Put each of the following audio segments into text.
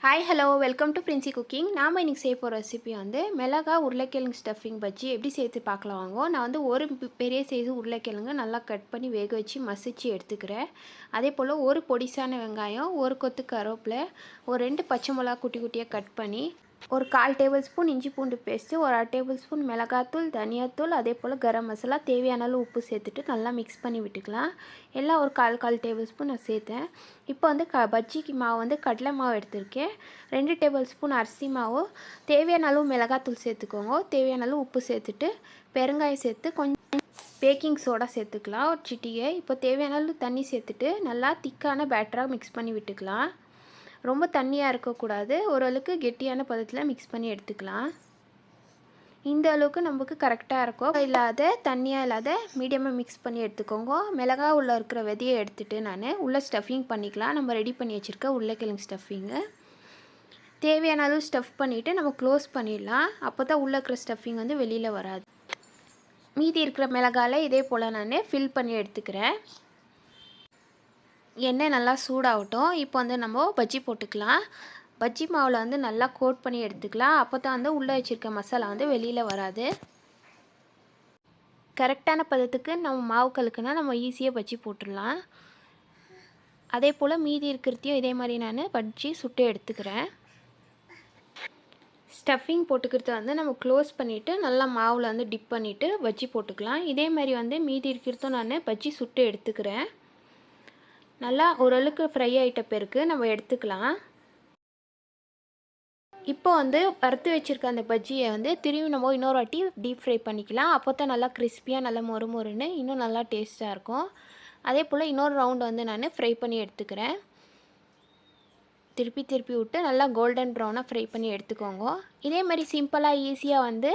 Hi hello welcome to Princy cooking. நாம் இன்றைக்கி செய்ய போகிற ரெசிபி வந்து மிளகா உருளைக்கிழங்கு ஸ்டஃபிங் பஜ்ஜி எப்படி சேர்த்து பார்க்கலாம் வாங்க. நான் வந்து ஒரு பெரிய சைஸு உருளைக்கிழங்கு நல்லா கட் பண்ணி வேக வச்சு மசிச்சு எடுத்துக்கிறேன். அதே போல் ஒரு பொடிசான வெங்காயம், ஒரு கொத்து கருவேப்பிலை, ஒரு 2 பச்சை மிளகா குட்டி குட்டியாக கட் பண்ணி, ஒரு 1/4 டேபிள் ஸ்பூன் இஞ்சி பூண்டு பேஸ்ட்டு, ஒரு 1/2 டேபிள் ஸ்பூன் மிளகாத்தூள், தனியாத்தூள், அதே போல் கரம் மசாலா, தேவையான அளவு உப்பு சேர்த்துட்டு நல்லா மிக்ஸ் பண்ணி விட்டுக்கலாம். எல்லாம் ஒரு 1/4 டேபிள் ஸ்பூன் நான் சேர்த்தேன். இப்போ வந்து பஜ்ஜிக்கு மாவு வந்து கடலை மாவு எடுத்திருக்கேன். 2 டேபிள் ஸ்பூன் அரிசி மாவு, தேவையான அளவு மிளகாத்தூள் சேர்த்துக்கோங்க. தேவையான அளவு உப்பு சேர்த்துட்டு பெருங்காயம் சேர்த்து கொஞ்சம் பேக்கிங் சோடா சேர்த்துக்கலாம் ஒரு சிட்டிகை. இப்போ தேவையான அளவு தண்ணி சேர்த்துட்டு நல்லா திக்கான பேட்டராக மிக்ஸ் பண்ணி விட்டுக்கலாம். ரொம்ப தண்ணியாக இருக்கக்கூடாது, ஓரளவுக்கு கெட்டியான பதத்தில் மிக்ஸ் பண்ணி எடுத்துக்கலாம். இந்த அளவுக்கு நமக்கு கரெக்டாக இருக்கும். இல்லாத தண்ணியாக இல்லாத மீடியமாக மிக்ஸ் பண்ணி எடுத்துக்கோங்க. மிளகா உள்ளே இருக்கிற விதையை எடுத்துகிட்டு நான் உள்ளே ஸ்டஃபிங் பண்ணிக்கலாம். நம்ம ரெடி பண்ணி வச்சுருக்க உருளைக்கிழங்கு ஸ்டஃபிங்கு தேவையான அளவு ஸ்டஃப் பண்ணிவிட்டு நம்ம க்ளோஸ் பண்ணிடலாம். அப்போ தான் உள்ளே இருக்கிற ஸ்டஃபிங் வந்து வெளியில் வராது. மீதி இருக்கிற மிளகாயில் இதே போல் நான் ஃபில் பண்ணி எடுத்துக்கிறேன். எண்ணெய் நல்லா சூடாகட்டும். இப்போ வந்து நம்ம பஜ்ஜி போட்டுக்கலாம். பஜ்ஜி மாவில் வந்து நல்லா கோட் பண்ணி எடுத்துக்கலாம். அப்போ தான் வந்து உள்ளே வச்சுருக்க மசாலா வந்து வெளியில் வராது. கரெக்டான பதத்துக்கு நம்ம மாவு கலக்குனா நம்ம ஈஸியாக பஜ்ஜி போட்டுடலாம். அதே போல் மீதி இருக்கிறதையும் இதே மாதிரி நான் பஜ்ஜி சுட்டு எடுத்துக்கிறேன். ஸ்டஃபிங் போட்டுக்கிறது வந்து நம்ம க்ளோஸ் பண்ணிவிட்டு நல்லா மாவில் வந்து டிப் பண்ணிவிட்டு பஜ்ஜி போட்டுக்கலாம். இதே மாதிரி வந்து மீதி இருக்கிறதும் நான் பஜ்ஜி சுட்டு எடுத்துக்கிறேன். நல்லா ஓரளவுக்கு ஃப்ரை ஆகிட்ட பிறகு நம்ம எடுத்துக்கலாம். இப்போ வந்து வறுத்து வச்சுருக்க அந்த பஜ்ஜியை வந்து திரும்பி நம்ம இன்னொரு வாட்டி டீப் ஃப்ரை பண்ணிக்கலாம். அப்போ தான் நல்லா கிறிஸ்பியாக நல்லா மொறு மொறுன்னு இன்னும் நல்லா டேஸ்ட்டாக இருக்கும். அதே போல் இன்னொரு ரவுண்டு வந்து நான் ஃப்ரை பண்ணி எடுத்துக்கிறேன். திருப்பி விட்டு நல்லா கோல்டன் ப்ரௌனாக ஃப்ரை பண்ணி எடுத்துக்கோங்க. இதே மாதிரி சிம்பிளாக ஈஸியாக வந்து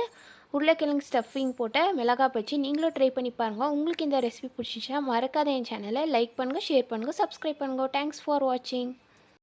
உருளைக்கிழங்கு ஸ்டஃபிங் போட்ட மிளகா பஜ்ஜி நீங்களும் ட்ரை பண்ணி பாருங்கள். உங்களுக்கு இந்த ரெசிபி பிடிச்சிச்சுன்னா மறக்காத என் சேனலை லைக் பண்ணுங்கள், ஷேர் பண்ணுங்கள், சப்ஸ்கிரைப் பண்ணுங்கள். தேங்க்ஸ் ஃபார் வாட்சிங்.